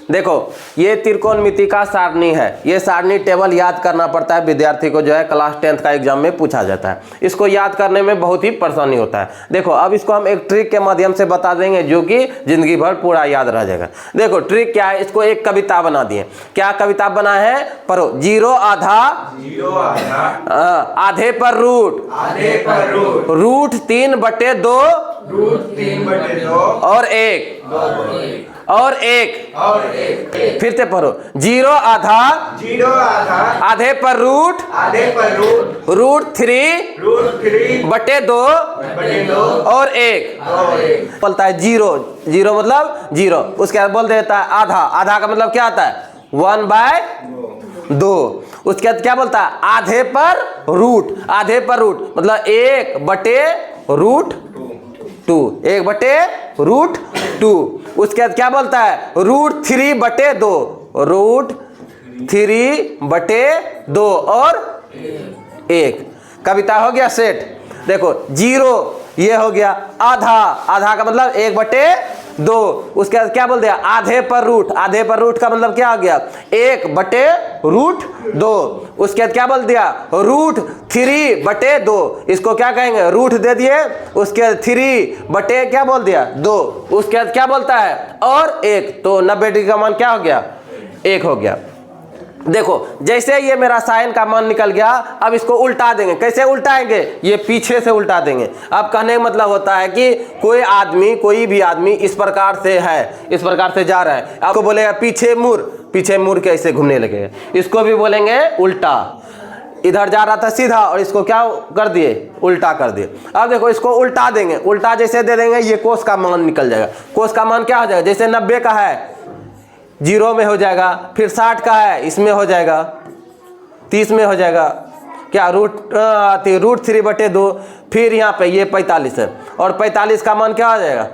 देखो ये त्रिकोणमिति का सारणी है, ये सारणी टेबल याद करना पड़ता है विद्यार्थी को, जो है क्लास 10th का एग्जाम में पूछा जाता है। इसको याद करने में बहुत ही परेशानी होता है। देखो अब इसको हम एक ट्रिक के माध्यम से बता देंगे जो कि जिंदगी भर पूरा याद रह जाएगा। देखो ट्रिक क्या है, इसको एक कविता बना दिए। क्या कविता बना है, पढ़ो। 0 आधा आधे पर रूट रूट 3/2 और 1 और 1 फिर से पढ़ो। 0 आधा आधे पर रूट रूट 3/2 और 1 बोलता है 0 मतलब 0। उसके बाद बोल देता है आधा, आधा का मतलब क्या आता है 1/2। उसके बाद क्या बोलता है आधे पर रूट, आधे पर रूट मतलब 1/√2, 1/√2। उसके बाद क्या बोलता है √3/2, √3/2 और 1। कविता हो गया सेट। देखो 0 ये हो गया, आधा, आधा का मतलब 1/2। उसके बाद क्या बोल दिया आधे पर रूट, आधे पर रूट का मतलब क्या हो गया 1/√2। उसके बाद क्या बोल दिया √3/2, इसको क्या कहेंगे रूट दे दिए। उसके बाद 3 क्या बोल दिया 2। उसके बाद क्या बोलता है और 1, तो 90 डिग्री का मान क्या हो गया 1 हो गया। देखो जैसे ये मेरा साइन का मान निकल गया, अब इसको उल्टा देंगे। कैसे उल्टाएंगे, ये पीछे से उल्टा देंगे। अब कहने का मतलब होता है कि कोई आदमी, कोई भी आदमी इस प्रकार से है, इस प्रकार से जा रहा है, आपको बोलेगा पीछे मुड़, पीछे मुड़ के ऐसे घूमने लगेगा। इसको भी बोलेंगे उल्टा। इधर जा रहा था सीधा और इसको क्या कर दिए उल्टा कर दिए। अब देखो इसको उल्टा देंगे, उल्टा जैसे दे देंगे ये कोस का मान निकल जाएगा। कोस का मान क्या हो जाएगा, जैसे 90 का है 0 में हो जाएगा, फिर 60 का है इसमें हो जाएगा, 30 में हो जाएगा क्या √3/2, फिर यहाँ पे ये 45 है और 45 का मान क्या हो जाएगा,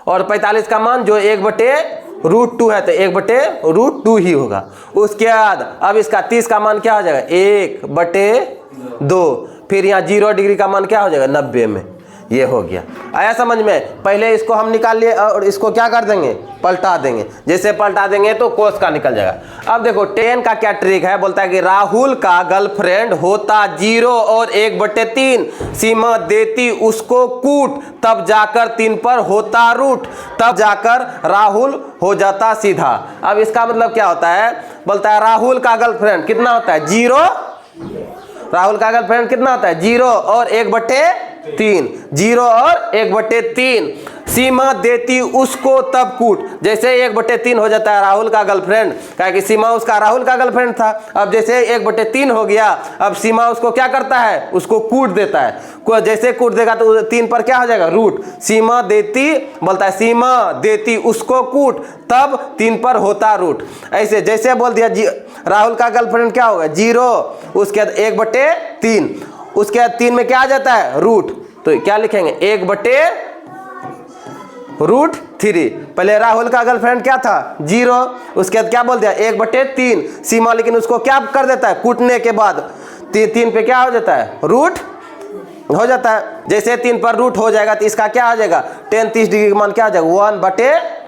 और 45 का मान जो 1/√2 है तो 1/√2 ही होगा। उसके बाद अब इसका 30 का मान क्या हो जाएगा 1/2, फिर यहाँ 0 डिग्री का मान क्या हो जाएगा 90 में। ये हो गया, आया समझ में। पहले इसको हम निकाल लिए और इसको क्या कर देंगे पलटा देंगे। जैसे पलटा देंगे तो कोस का निकल जाएगा। अब देखो 10 का क्या ट्रिक है, बोलता है कि राहुल का गर्लफ्रेंड होता 0 और 1/3, सीमा देती उसको कूट, तब जाकर 3 पर होता रूट, तब जाकर राहुल हो जाता सीधा। अब इसका मतलब क्या होता है, बोलता है राहुल का गर्लफ्रेंड कितना होता है 0, राहुल का गर्लफ्रेंड कितना होता है 0 और 1/3, 0 और 1/3, सीमा देती उसको तब कूट। जैसे 1/3 हो जाता है राहुल का गर्लफ्रेंड, क्या कि सीमा उसका राहुल का गर्लफ्रेंड था। अब जैसे 1/3 हो गया, अब सीमा उसको क्या करता है उसको कूट देता है। जैसे कूट देगा तो 3 पर क्या हो जाएगा रूट। सीमा देती, बोलता है सीमा देती उसको कूट, तब 3 पर होता रूट। ऐसे जैसे बोल दिया राहुल का गर्लफ्रेंड क्या होगा 0, उसके बाद 1/3, उसके बाद 3 में क्या आ जाता है रूट, तो क्या लिखेंगे 1/√3। पहले राहुल का गर्लफ्रेंड क्या था 0, उसके बाद क्या बोल दिया 1/3, सीमा लेकिन उसको क्या कर देता है कूटने के बाद 3 पे क्या हो जाता है रूट हो जाता है। जैसे 3 पर रूट हो जाएगा तो इसका क्या हो जाएगा 10 30 डिग्री का मान क्या हो जाएगा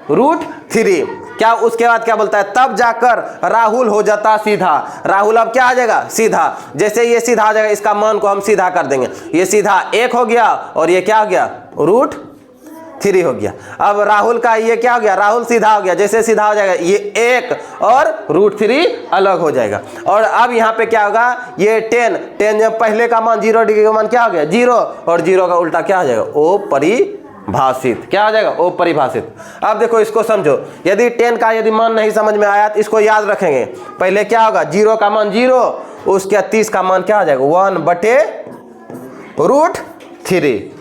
1/√3। क्या उसके बाद क्या बोलता है तब जाकर राहुल हो जाता सीधा। राहुल अब क्या आ जाएगा सीधा। जैसे ये सीधा आ जाएगा, इसका मान को हम सीधा कर देंगे, ये सीधा 1 हो गया और ये क्या हो गया √3 हो गया। अब राहुल का ये क्या हो गया राहुल सीधा हो गया। जैसे सीधा हो जाएगा ये 1 और √3 अलग हो जाएगा। और अब यहाँ पे क्या होगा ये 10 जब पहले का मान 0 डिग्री का मान क्या हो गया 0 और 0 का उल्टा क्या हो जाएगा अपरिभाषित। क्या हो जाएगा अपरिभाषित। अब देखो इसको समझो, यदि 10 का यदि मान नहीं समझ में आया तो इसको याद रखेंगे। पहले क्या होगा 0 का मान 0, उसके 30 का मान क्या हो जाएगा 1/√3।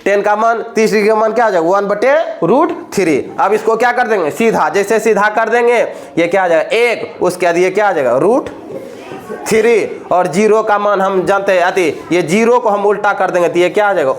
10 का मान 30 डिग्री का मान क्या आ जाएगा 1/√3। अब इसको क्या कर देंगे सीधा। जैसे सीधा कर देंगे ये क्या आ जाएगा 1, उसके बाद ये क्या आ जाएगा √3 और 0 का मान हम जानते हैं अति, ये 0 को हम उल्टा कर देंगे तो ये क्या आ जाएगा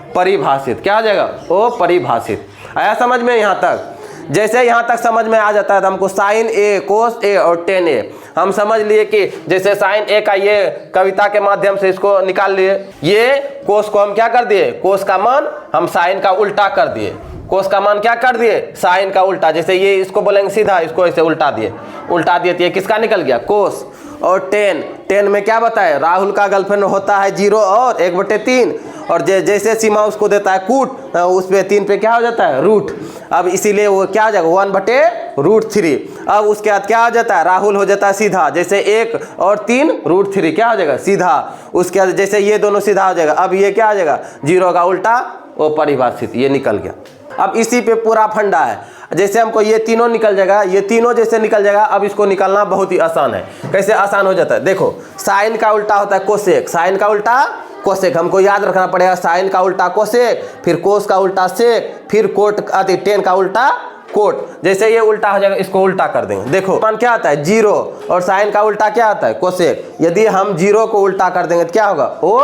अपरिभाषित। क्या आ जाएगा अपरिभाषित। आया समझ में यहाँ तक। जैसे यहाँ तक समझ में आ जाता है तो हमको साइन ए कोस ए और टेन ए हम समझ लिए कि जैसे साइन ए का ये कविता के माध्यम से इसको निकाल लिए, ये कोस को हम क्या कर दिए कोस का मान हम साइन का उल्टा कर दिए। कोस का मान क्या कर दिए, साइन का उल्टा। जैसे ये इसको बोलेंगे सीधा, इसको ऐसे उल्टा दिए तो ये किसका निकल गया, कोस। और टेन में क्या बताए, राहुल का गर्लफ्रेंड होता है 0 और 1/3, और जैसे सीमा उसको देता है कूट, उस पे 3 पे क्या हो जाता है, रूट। अब इसीलिए वो क्या हो जाएगा, 1/√3। अब उसके बाद क्या हो जाता है, राहुल हो जाता है सीधा, जैसे 1 और 3 √3 क्या हो जाएगा, सीधा। उसके बाद जैसे ये दोनों सीधा हो जाएगा। अब ये क्या हो जाएगा, 0 का उल्टा अपरिभाषित, ये निकल गया। अब इसी पे पूरा फंडा है। जैसे हमको ये तीनों निकल जाएगा, ये तीनों जैसे निकल जाएगा, अब इसको निकालना बहुत ही आसान है। कैसे आसान हो जाता है, देखो साइन का उल्टा होता है कोसेक, साइन का उल्टा कोसेक, हमको याद रखना पड़ेगा। साइन का उल्टा कोसेक, फिर कोस का उल्टा सेक, फिर कोट टेन का उल्टा कोट। जैसे ये उल्टा हो जाएगा, इसको उल्टा कर देंगे। देखो मान क्या आता है 0, और साइन का उल्टा क्या आता है, कोसेक। यदि हम 0 को उल्टा कर देंगे तो क्या होगा, ओ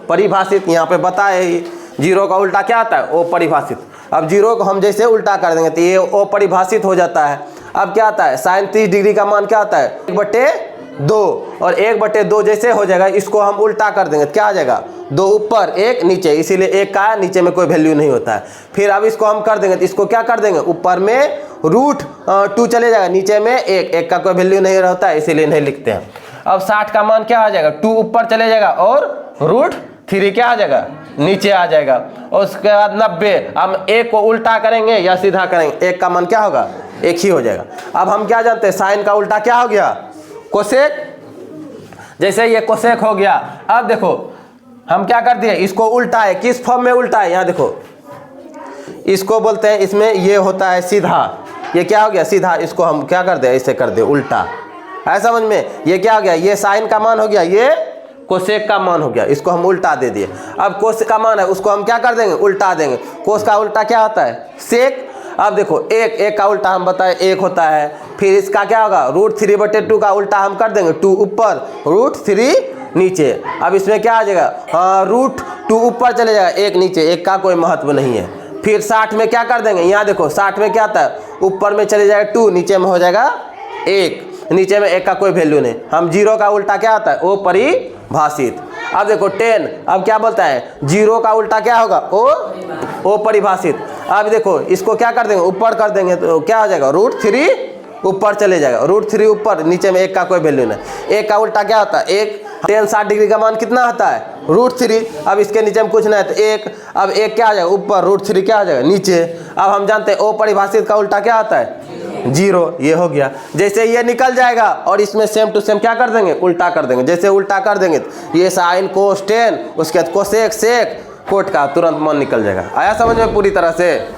परिभाषित। यहाँ पे बताए 0 का उल्टा क्या आता है, ओ परिभाषित। अब 0 को हम जैसे उल्टा कर देंगे तो ये अपरिभाषित हो जाता है। अब क्या आता है, साइन 30 डिग्री का मान क्या आता है, 1/2, और 1/2 जैसे हो जाएगा, इसको हम उल्टा कर देंगे तो क्या आ जाएगा, 2 ऊपर 1 नीचे, इसीलिए 1 का नीचे में कोई वैल्यू नहीं होता है। फिर अब इसको हम कर देंगे तो इसको क्या कर देंगे, ऊपर में √2 चले जाएगा, नीचे में 1 का कोई वैल्यू नहीं रहता है, इसीलिए नहीं लिखते हैं। अब 60 का मान क्या आ जाएगा, 2 ऊपर चले जाएगा और √3 क्या आ जाएगा, नीचे आ जाएगा। और उसके बाद 90, हम 1 को उल्टा करेंगे या सीधा करेंगे, 1 का मान क्या होगा, 1 ही हो जाएगा। अब हम क्या जानते हैं, साइन का उल्टा क्या हो गया, कोसेक। जैसे ये कोसेक हो गया। अब देखो हम क्या कर दिए, इसको उल्टा है, किस फॉर्म में उल्टा है, यहाँ देखो इसको बोलते हैं, इसमें ये होता है सीधा, ये क्या हो गया सीधा, इसको हम क्या कर दे, ऐसे कर दे उल्टा। है समझ में, ये क्या हो गया, ये साइन का मान हो गया, ये कोसेक का मान हो गया, इसको हम उल्टा दे दिए। अब कोस का मान है, उसको हम क्या कर देंगे, उल्टा देंगे। कोस का उल्टा क्या होता है, सेक। अब देखो 1 का उल्टा हम बताए 1 होता है, फिर इसका क्या होगा, √3/2 का उल्टा हम कर देंगे 2 ऊपर, √3 नीचे। अब इसमें क्या आ जाएगा, हाँ √2 ऊपर चले जाएगा, 1 नीचे, 1 का कोई महत्व नहीं है। फिर 60 में क्या कर देंगे, यहाँ देखो 60 में क्या आता है, ऊपर में चले जाएगा 2, नीचे में हो जाएगा 1, नीचे में 1 का कोई वैल्यू नहीं। हम 0 का उल्टा क्या आता है, ओ परिभाषित। अब देखो 10, अब क्या बोलता है, 0 का उल्टा क्या होगा, ओ परिभाषित। अब देखो इसको क्या कर देंगे, ऊपर कर देंगे तो क्या हो जाएगा, √3 ऊपर चले जाएगा, √3 ऊपर, नीचे में 1 का कोई वैल्यू नहीं। 1 का उल्टा क्या होता है, 1। 10 60 डिग्री का मान कितना होता है, √3। अब इसके नीचे में कुछ नहीं है तो 1। अब 1 क्या आ जाएगा ऊपर, √3 क्या आ जाएगा नीचे। अब हम जानते हैं अपरिभाषित का उल्टा क्या आता है, 0। ये हो गया। जैसे ये निकल जाएगा और इसमें सेम टू सेम क्या कर देंगे, उल्टा कर देंगे। जैसे उल्टा कर देंगे तो ये साइन कोस 10, उसके बाद कोसेक सेक कोट का तुरंत मान निकल जाएगा। आया समझ में पूरी तरह से।